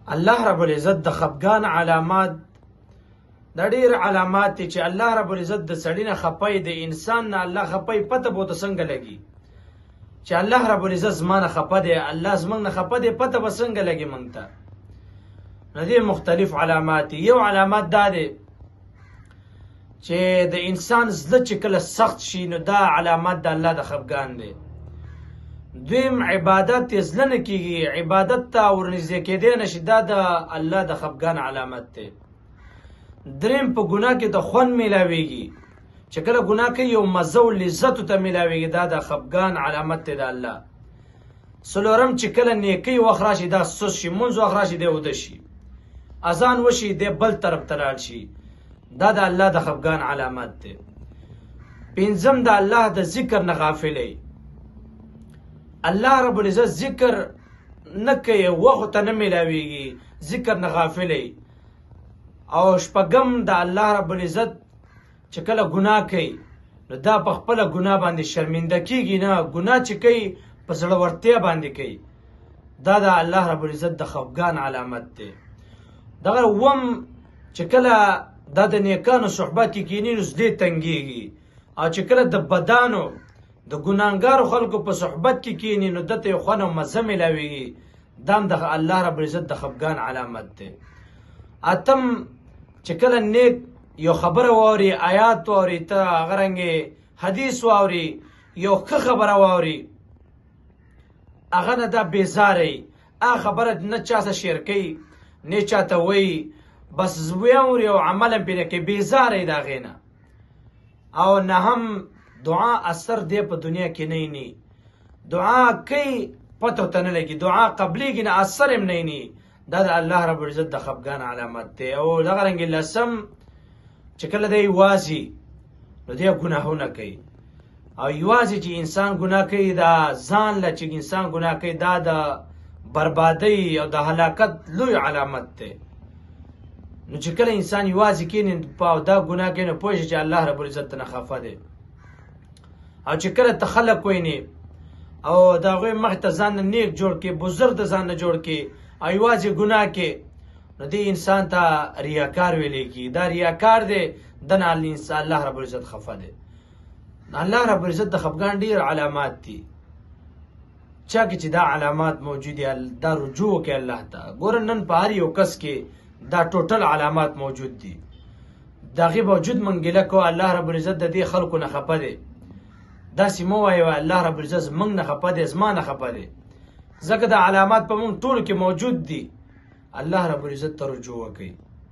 الله رب العزت د خفګان علامات دا ډېر علامات دي چې الله رب العزت د سړي نه خپای د انسان نه الله خپای پته بوته څنګه لګي چې الله رب العزت زمانه خپه دی الله زمنګ نه خپه دی پته به څنګه لګي مونږ ته نو دې مختلف علامات یو علامات دا دی چې د انسان زړه چې کله سخت شي نو دا علامات د الله د خفګان دی دویم عبادت یې زړه نه کېږي عبادت ته ورنږدې کېدی نشي دا د الله د خفګان علامت دی دریم په ګناه کې د خوند میلاویږي چې کله ګناه کوي یو مزه او لذت ته میلاویږي دا د خفګان علامت دی د الله څلورم چې کله نیکۍ وخت راشي دا سست شي مونځ وخت راشي دی وده شي اذان وشي دی بل طرف ته لاړ شي دا د الله د خفګان علامت دی پنځم د الله د ذکر نه غافلی الله رب العزت ذکر نه کوي وخت ته نه میلاویږي ذکر نه غافلی او شپږم د الله رب العزت چې کله ګناه کوي نو دا په خپله ګناه باندې شرمنده کېږي نه ګناه چې کوي په زړورتیا باندې کوي دا د الله رب العزت د خفګان علامت دی دغه اووم چې کله دا د نیکانو صحبت کې کینی نو زړه تنګېږي او چې کله د بدانو د ګناهګارو خلکو په صحبت کې کینی نو دته یو خوند او مزه میلاویږي دا هم د الله رب العزت د خفګان علامت دی اتم چې کله نیک یو خبره واوري آیات واوري ته هغه رنګې حدیث واوري یو ښه خبره واوري هغه نه دا بېزاری هغه خبره نه چا څه شیر کوي نه چاته وایي بس واوري او عمل هم پرې نه کوي بېزاری د هغې نه او نه هم دعا اثر دی په دنیا کې نه یې دعا کوي پته ورته نه لګي دعا قبلیږي نه اثر هم نه یې دا د الله رب العزت د خفګان علامت دی او دغه رنګې لسم چې کله دی یوازې نو دی ګناهونه کوي او یوازې چې انسان ګناه کوي دا ځان له چې انسان ګناه کوي دا د بربادۍ او د هلاکت لوی علامت دی نو چې کله انسان یوازې کیني په دا ګناه کوي نو پوه شي چې الله رب العزت ته نه خفه دی او چې کله ته خلک وینې او د هغوی مخې ته ځان نه نیک جوړ کړي بزرګ د ځان نه جوړ کړي او یوازې ګناه کې نو دې انسان ته ریاکار ویلی کېږي دا ریاکار دی دنه الله رب العزت خفه دی الله رب العزت د خفګان ډېر علامات دي چا کې چې دا علامات موجود دي دا رجوع وکړي الله ته ګوره نن په هر یو کس کې دا ټوټل علامات موجود دي د هغې باوجود موږ ګیله کوو الله رب العزت د دې خلکو نه خفه دی داسې مه وایه الله رب العزت زموږ نه خفه دی زما نه خفه دی ځکه دا علامات په موږ ټولو کې موجود دي الله رب العزت ته رجوع وکړئ